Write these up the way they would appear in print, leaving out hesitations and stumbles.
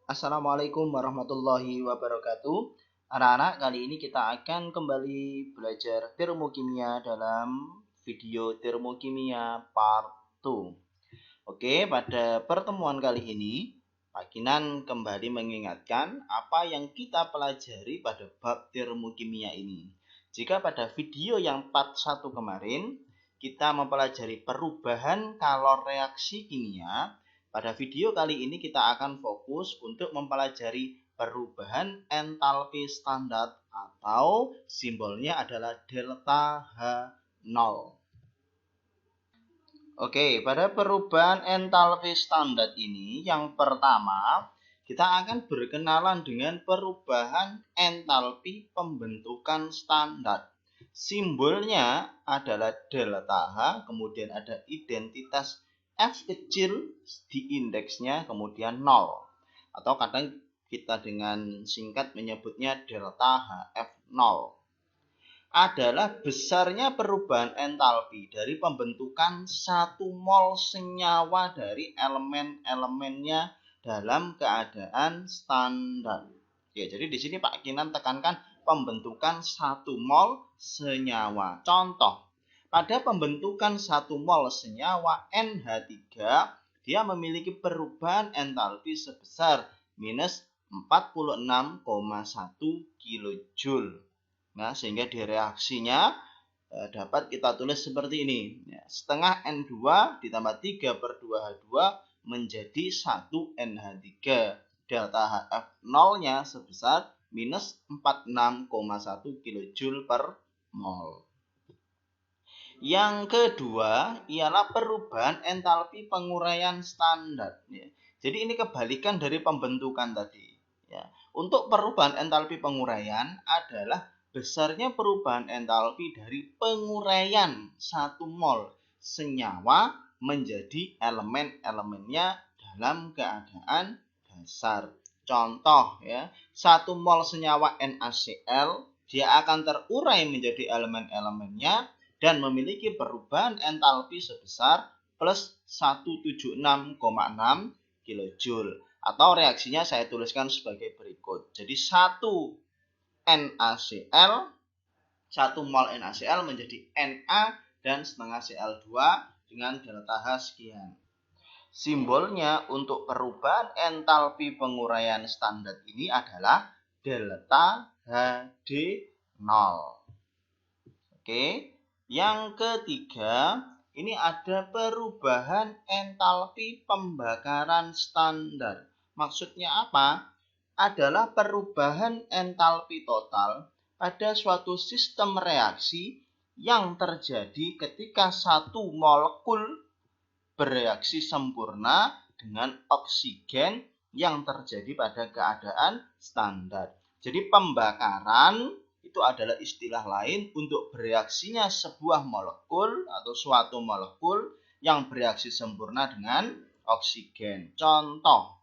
Assalamualaikum warahmatullahi wabarakatuh. Anak-anak, kali ini kita akan kembali belajar termokimia dalam video termokimia part 2. Oke, pada pertemuan kali ini, Pak Kinan kembali mengingatkan apa yang kita pelajari pada bab termokimia ini. Jika pada video yang part 1 kemarin, kita mempelajari perubahan kalor reaksi kimia, pada video kali ini kita akan fokus untuk mempelajari perubahan entalpi standar atau simbolnya adalah delta H0. Oke, pada perubahan entalpi standar ini yang pertama kita akan berkenalan dengan perubahan entalpi pembentukan standar. Simbolnya adalah delta H, kemudian ada identitas F kecil di indeksnya, kemudian 0. Atau kadang kita dengan singkat menyebutnya delta HF0. Adalah besarnya perubahan entalpi dari pembentukan 1 mol senyawa dari elemen-elemennya dalam keadaan standar. Ya, jadi di sini Pak Kinan tekankan pembentukan 1 mol senyawa. Contoh, pada pembentukan 1 mol senyawa NH3, dia memiliki perubahan entalpi sebesar minus 46,1 kJ. Nah, sehingga di reaksinya dapat kita tulis seperti ini. Setengah N2 ditambah 3/2H2 menjadi 1 NH3. Delta HF0-nya sebesar minus 46,1 kJ per mol. Yang kedua ialah perubahan entalpi penguraian standar. Jadi ini kebalikan dari pembentukan tadi. Untuk perubahan entalpi penguraian adalah besarnya perubahan entalpi dari penguraian 1 mol senyawa menjadi elemen-elemennya dalam keadaan dasar. Contoh, 1 mol senyawa NaCl dia akan terurai menjadi elemen-elemennya dan memiliki perubahan entalpi sebesar plus 176,6 kJ. Atau reaksinya saya tuliskan sebagai berikut. Jadi 1 NaCl, 1 mol NaCl menjadi Na dan setengah Cl2 dengan delta H sekian. Simbolnya untuk perubahan entalpi penguraian standar ini adalah delta HD0. Oke, yang ketiga, ini ada perubahan entalpi pembakaran standar. Maksudnya apa? Adalah perubahan entalpi total pada suatu sistem reaksi yang terjadi ketika satu molekul bereaksi sempurna dengan oksigen yang terjadi pada keadaan standar. Jadi pembakaran itu adalah istilah lain untuk bereaksinya sebuah molekul atau suatu molekul yang bereaksi sempurna dengan oksigen. Contoh,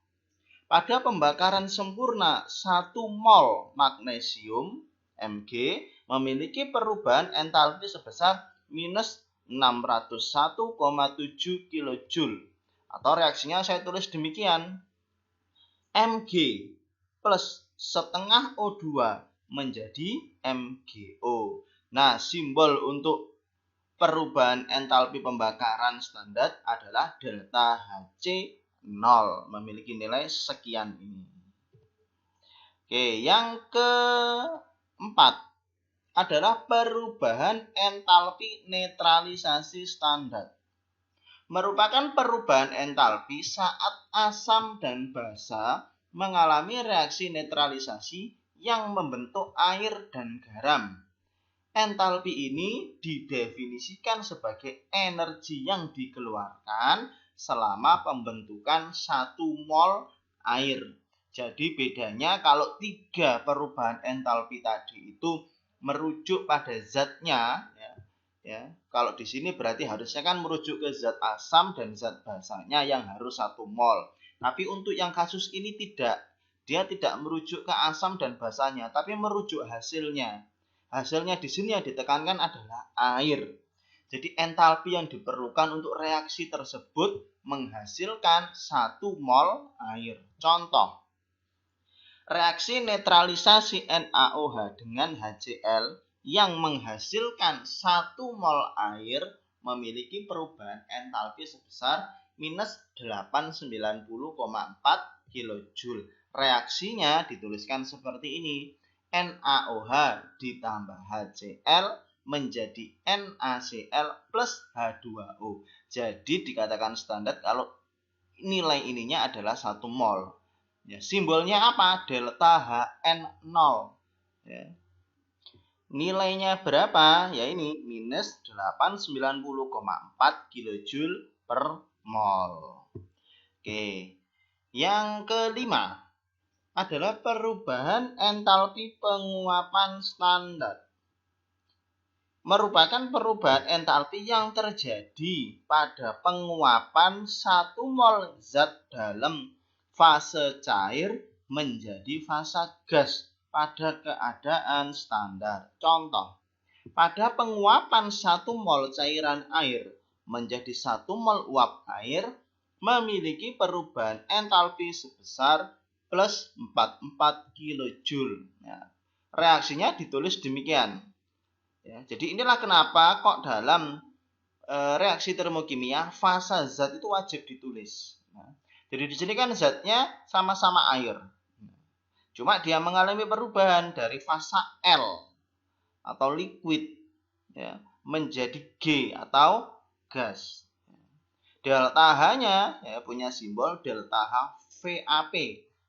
pada pembakaran sempurna 1 mol magnesium Mg memiliki perubahan entalpi sebesar minus 601,7 kJ. Atau reaksinya saya tulis demikian. Mg plus setengah O2 menjadi MgO. Nah, simbol untuk perubahan entalpi pembakaran standar adalah delta Hc0 memiliki nilai sekian ini. Oke, yang keempat adalah perubahan entalpi netralisasi standar. Merupakan perubahan entalpi saat asam dan basa mengalami reaksi netralisasi yang membentuk air dan garam. Entalpi ini didefinisikan sebagai energi yang dikeluarkan selama pembentukan 1 mol air. Jadi bedanya kalau 3 perubahan entalpi tadi itu merujuk pada zatnya, kalau di sini berarti harusnya kan merujuk ke zat asam dan zat basanya yang harus 1 mol. Tapi untuk yang kasus ini tidak. Dia tidak merujuk ke asam dan basanya, tapi merujuk hasilnya. Hasilnya di sini yang ditekankan adalah air. Jadi entalpi yang diperlukan untuk reaksi tersebut menghasilkan 1 mol air. Contoh, Reaksi netralisasi NaOH dengan HCl yang menghasilkan 1 mol air memiliki perubahan entalpi sebesar minus 890,4 kJ. Reaksinya dituliskan seperti ini. NaOH ditambah HCl menjadi NaCl plus H2O. Jadi dikatakan standar kalau nilai ininya adalah 1 mol. Ya, simbolnya apa? Delta HN0. Ya. Nilainya berapa? Ya ini minus 890,4 kJ per mol. Oke. Yang kelima adalah perubahan entalpi penguapan standar. Merupakan perubahan entalpi yang terjadi pada penguapan 1 mol zat dalam fase cair menjadi fase gas pada keadaan standar. Contoh, pada penguapan 1 mol cairan air menjadi 1 mol uap air memiliki perubahan entalpi sebesar plus 44 kJ. Ya, reaksinya ditulis demikian. Ya, jadi inilah kenapa kok dalam reaksi termokimia fasa zat itu wajib ditulis. Nah, jadi di sini kan zatnya sama-sama air. Cuma dia mengalami perubahan dari fasa L atau liquid ya, menjadi G atau gas. Delta H-nya ya, punya simbol delta H VAP.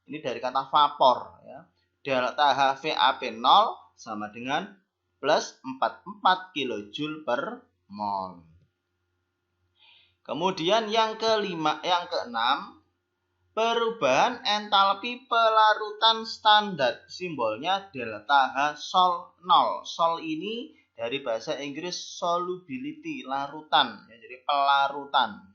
Ini dari kata vapor. Ya. Delta H VAP 0 sama dengan plus 44 kJ per mol. Kemudian yang keenam, perubahan entalpi pelarutan standar. Simbolnya delta H Sol 0. Sol ini dari bahasa Inggris solubility, larutan. Ya, jadi pelarutan.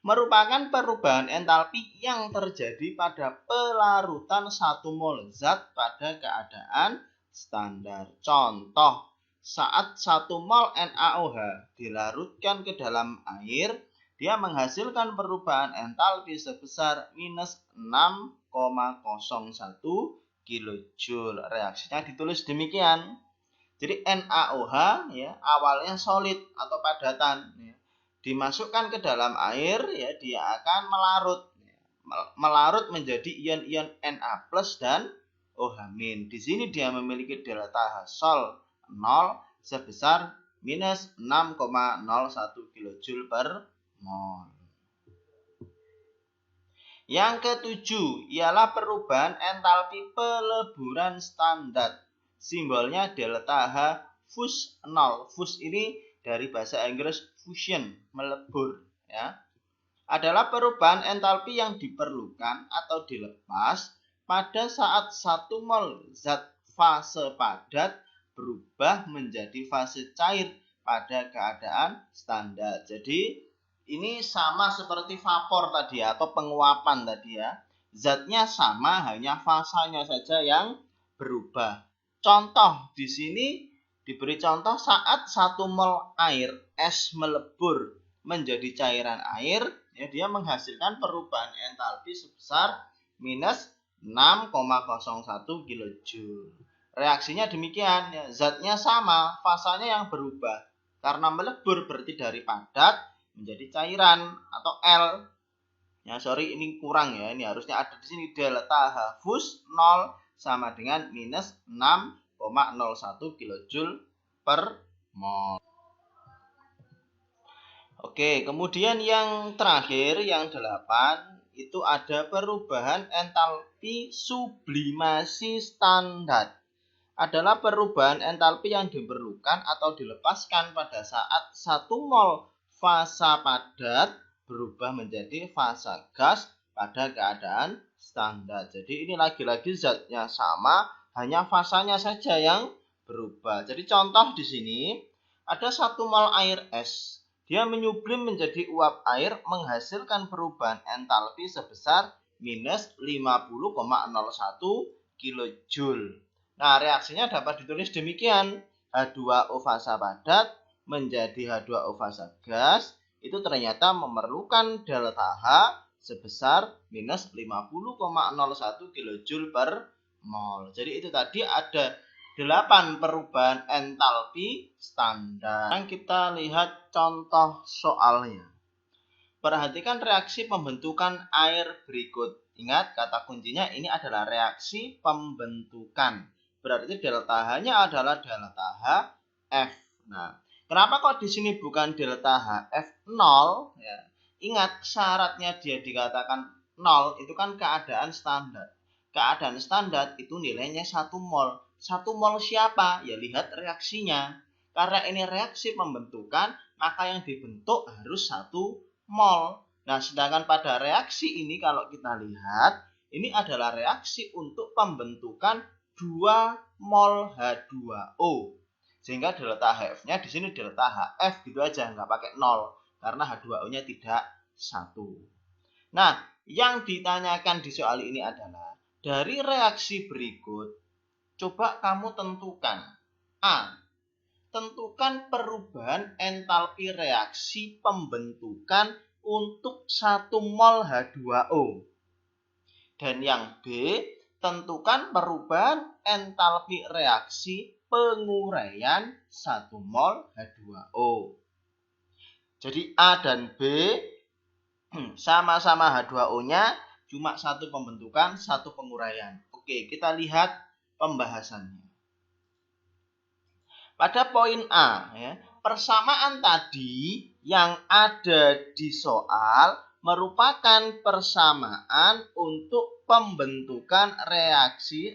Merupakan perubahan entalpi yang terjadi pada pelarutan 1 mol zat pada keadaan standar. Contoh, saat 1 mol NaOH dilarutkan ke dalam air, dia menghasilkan perubahan entalpi sebesar minus 6,01 kJ. Reaksinya ditulis demikian. Jadi NaOH ya, awalnya solid atau padatan. Ya. Dimasukkan ke dalam air, ya, dia akan melarut menjadi ion-ion Na plus dan OH-. Di sini dia memiliki delta H Sol 0 sebesar minus 6,01 kJ per mol. Yang ketujuh ialah perubahan entalpi peleburan standar. Simbolnya delta H Fus 0. Fus ini dari bahasa Inggris fusion, melebur. Ya. Adalah perubahan entalpi yang diperlukan atau dilepas pada saat 1 mol zat fase padat berubah menjadi fase cair pada keadaan standar. Jadi ini sama seperti vapor tadi atau penguapan tadi ya. Zatnya sama, hanya fasanya saja yang berubah. Contoh di sini diberi contoh saat 1 mol air es melebur menjadi cairan air, ya, dia menghasilkan perubahan entalpi sebesar minus 6,01 kJ. Reaksinya demikian, ya, zatnya sama, fasanya yang berubah. Karena melebur berarti dari padat menjadi cairan atau L. Ya, sorry ini kurang ya, ini harusnya ada di sini delta H Fus 0 sama dengan minus 6,01 kJ per mol. Oke, kemudian yang terakhir, yang 8, itu ada perubahan entalpi sublimasi standar. Adalah perubahan entalpi yang diperlukan atau dilepaskan pada saat 1 mol fasa padat berubah menjadi fasa gas pada keadaan standar. Jadi ini lagi-lagi zatnya sama, hanya fasanya saja yang berubah. Jadi contoh di sini ada 1 mol air es. Dia menyublim menjadi uap air menghasilkan perubahan entalpi sebesar minus 50,01 kJ. Nah, reaksinya dapat ditulis demikian. H2O fasa padat menjadi H2O fasa gas itu ternyata memerlukan delta H sebesar minus 50,01 kJ per mol. Jadi itu tadi ada 8 perubahan entalpi standar. Sekarang kita lihat contoh soalnya. Perhatikan reaksi pembentukan air berikut. Ingat, kata kuncinya ini adalah reaksi pembentukan. Berarti delta H-nya adalah delta HF. Nah, kenapa kok di sini bukan delta HF 0? Ya. Ingat, syaratnya dia dikatakan 0 itu kan keadaan standar. Keadaan standar itu nilainya 1 mol. 1 mol siapa? Ya lihat reaksinya. Karena ini reaksi pembentukan, maka yang dibentuk harus 1 mol. Nah, sedangkan pada reaksi ini kalau kita lihat, ini adalah reaksi untuk pembentukan 2 mol H2O. Sehingga delta HF-nya di sini delta HF gitu aja, nggak pakai 0 karena H2O-nya tidak 1. Nah, yang ditanyakan di soal ini adalah dari reaksi berikut, coba kamu tentukan A. Tentukan perubahan entalpi reaksi pembentukan untuk 1 mol H2O. Dan yang B, tentukan perubahan entalpi reaksi penguraian 1 mol H2O. Jadi A dan B sama-sama H2O-nya, cuma 1 pembentukan, 1 penguraian. Oke, kita lihat pembahasannya. Pada poin A, ya, persamaan tadi yang ada di soal merupakan persamaan untuk pembentukan reaksi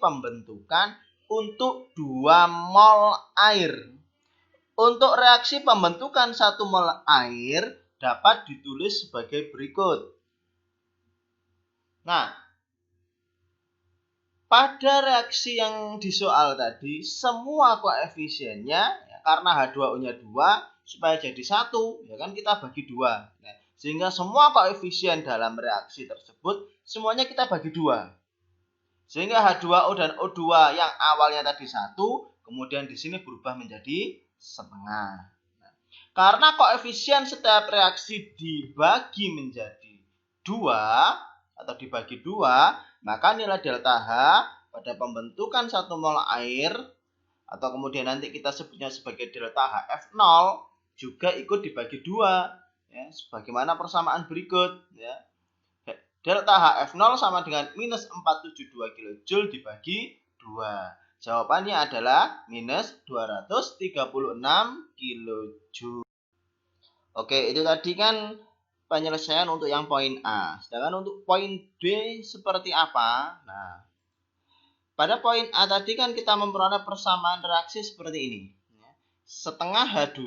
pembentukan untuk 2 mol air. Untuk reaksi pembentukan 1 mol air dapat ditulis sebagai berikut. Nah, pada reaksi yang di soal tadi, semua koefisiennya, ya, karena H2O-nya 2, supaya jadi 1, ya kan kita bagi 2. Nah, sehingga semua koefisien dalam reaksi tersebut, semuanya kita bagi 2. Sehingga H2O dan O2 yang awalnya tadi 1, kemudian di sini berubah menjadi setengah. Nah, karena koefisien setiap reaksi dibagi menjadi 2, atau dibagi 2, maka nilai delta H pada pembentukan 1 mol air, atau kemudian nanti kita sebutnya sebagai delta HF0, juga ikut dibagi 2. Ya, sebagaimana persamaan berikut. Ya. Delta HF0 sama dengan minus 472 kJ dibagi 2. Jawabannya adalah minus 236 kJ. Oke, itu tadi kan penyelesaian untuk yang poin A. Sedangkan untuk poin B seperti apa? Nah, pada poin A tadi kan kita memperoleh persamaan reaksi seperti ini. Setengah H2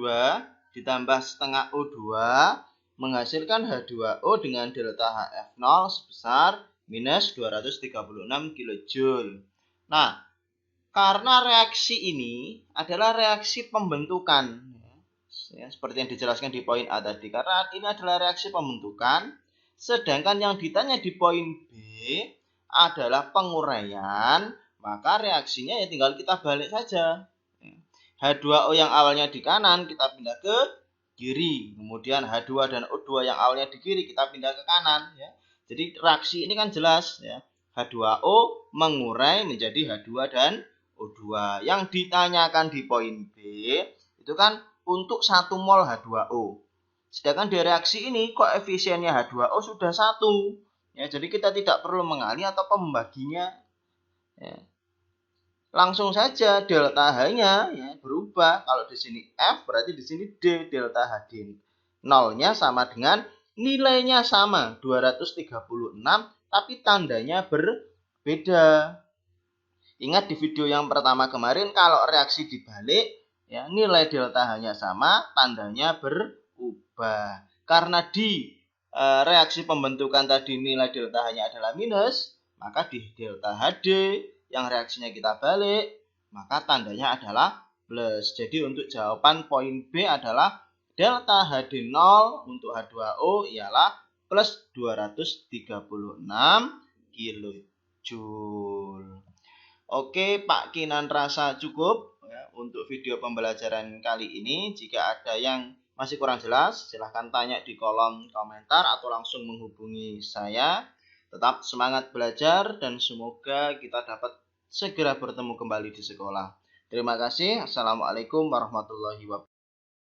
ditambah setengah O2 menghasilkan H2O dengan delta HF0 sebesar minus 236 kJ. Nah, karena reaksi ini adalah reaksi pembentukan, ya, seperti yang dijelaskan di poin A tadi, karena ini adalah reaksi pembentukan, sedangkan yang ditanya di poin B adalah penguraian, maka reaksinya ya tinggal kita balik saja. H2O yang awalnya di kanan kita pindah ke kiri, kemudian H2 dan O2 yang awalnya di kiri kita pindah ke kanan. Ya. Jadi reaksi ini kan jelas, ya. H2O mengurai menjadi H2 dan O2. Yang ditanyakan di poin B itu kan untuk 1 mol H2O. Sedangkan di reaksi ini koefisiennya H2O sudah 1. Ya, jadi kita tidak perlu mengalih atau pembaginya. Ya. Langsung saja delta H-nya ya, berubah. Kalau di sini F berarti di sini D, delta HD 0-nya sama dengan nilainya sama 236 tapi tandanya berbeda. Ingat di video yang pertama kemarin kalau reaksi dibalik ya, nilai delta H-nya sama, tandanya berubah. Karena di reaksi pembentukan tadi nilai delta H-nya adalah minus, maka di delta HD yang reaksinya kita balik, maka tandanya adalah plus. Jadi untuk jawaban poin B adalah delta HD 0 untuk H2O ialah plus 236 kJ. Oke, Pak Kinan rasa cukup ya, untuk video pembelajaran kali ini. Jika ada yang masih kurang jelas, silahkan tanya di kolom komentar atau langsung menghubungi saya. Tetap semangat belajar dan semoga kita dapat segera bertemu kembali di sekolah. Terima kasih. Assalamualaikum warahmatullahi wabarakatuh.